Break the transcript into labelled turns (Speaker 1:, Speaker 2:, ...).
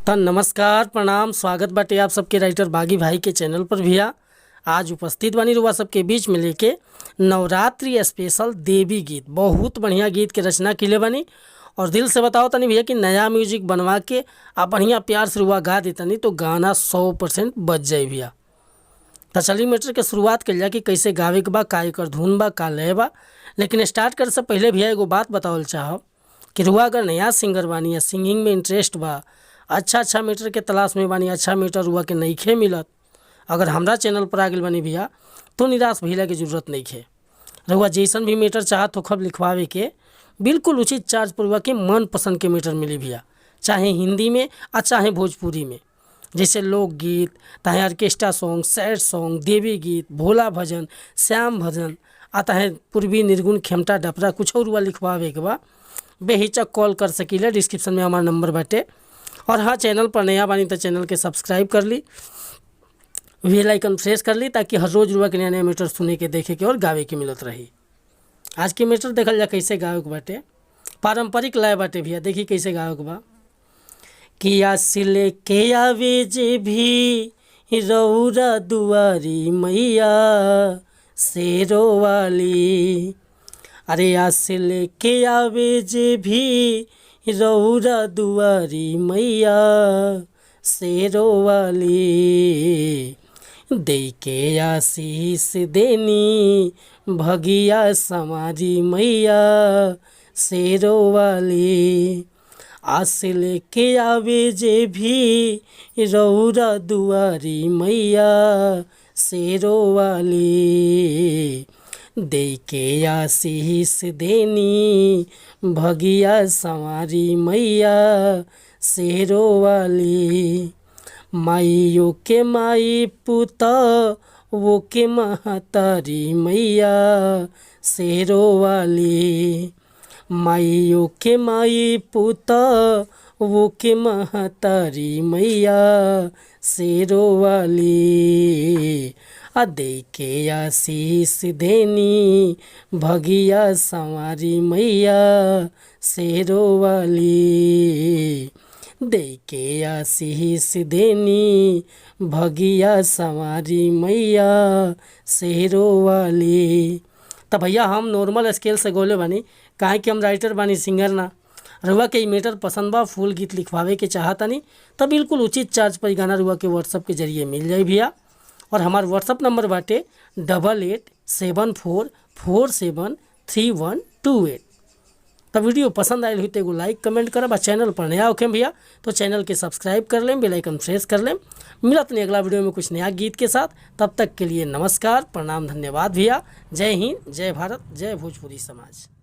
Speaker 1: तो नमस्कार प्रणाम स्वागत बाटे आप सबके राइटर बागी भाई के चैनल पर भैया। आज उपस्थित बानी रुआ सबके बीच में लेके नवरात्रि स्पेशल देवी गीत। बहुत बढ़िया गीत के रचना किले बानी और दिल से बताओ तनी भैया कि नया म्यूजिक बनवा के आप बढ़िया प्यार से रुआ गा देतनी तो गाना 100% बज जाए भैया। तो चलिए मैटर के शुरुआत कर लिया कि कैसे गावे के बा, का एकर धुन बा, का लय बा। लेकिन स्टार्ट करे से पहले भैया एगो बात बतावल चाहब कि रुआ अगर नया सिंगर बानी या सिंगिंग में इंटरेस्ट बा, अच्छा मीटर के तलाश में बानी, अच्छा मीटर हुआ के नइखे मिलत, अगर हमरा चैनल पर आ गइल बानी भैया तो निराश भइला के जरूरत नइखे। रहुआ जैसन भी मीटर चाहत हो खब लिखवावे के बिल्कुल उचित चार्ज पर हुआ के मन पसंद के मीटर मिली भैया, चाहे हिंदी में और चाहे भोजपुरी में। जैसे लोकगीत, चाहे ऑर्केस्ट्रा सॉन्ग, सैड सॉन्ग, देवी गीत, भोला भजन, श्याम भजन, आता है पूर्वी निर्गुण, खेमटा डपरा, कुछ और हुआ लिखवावे के बा बेहिचक कॉल कर सकीला। डिस्क्रिप्शन में हमारा नंबर बाटे। और हाँ, चैनल पर नया बानी तो चैनल के सब्सक्राइब कर ली, बेल आइकन प्रेस कर ली ताकि हर रोज़ रुआ के नया नया मीटर सुने के, देखे के और गावे के मिलत रही। आज के मीटर देखल जा कैसे गावे के बाटे, पारंपरिक लय बाटे भैया। देखी कैसे गावे के बा कि आस लेके आवे जे भी रौरा दुआरी मैया शेरो वाली। अरे आस लेके आवे जे भी रौरा दुआरी मैया शेरो वाली। दे के आशीष देनी भगिया समारी मैया शेरो वाली। आस लेके आवे जे भी रौरा दुआरी मैया शेरो वाली। दे के आशीष देनी भगिया संवारी मैया शेरो वाली। माइयों के माई पुता वो के महतारी मैया शेरो वाली। माइयों के माई पुता वो के महतारी मैया शेरो वाली। दे के आशीष देनी भगिया संवारी मैया शेरो वाली। दे के आशीष देनी भगिया संवारी मैया शेरो वाली। तो भैया हम नॉर्मल स्केल से गोले बानी, काहे कि हम राइटर बानी, सिंगर ना। रुआ के मीटर पसंद बा, फुल गीत लिखवावे के चाहतनी तो बिल्कुल उचित चार्ज पर गाना रुआ के व्हाट्सअप के जरिए मिल जाए भैया। और हमार व्हाट्सअप नंबर बाटे 8874473128। तो वीडियो पसंद आयल हुई तो एगो लाइक कमेंट करब। चैनल पर नया होखे भैया तो चैनल के सब्सक्राइब कर लें, बेल आइकन प्रेस कर लें। मिलत नहीं अगला वीडियो में कुछ नया गीत के साथ। तब तक के लिए नमस्कार प्रणाम धन्यवाद भैया। जय हिंद, जय भारत, जय भोजपुरी समाज।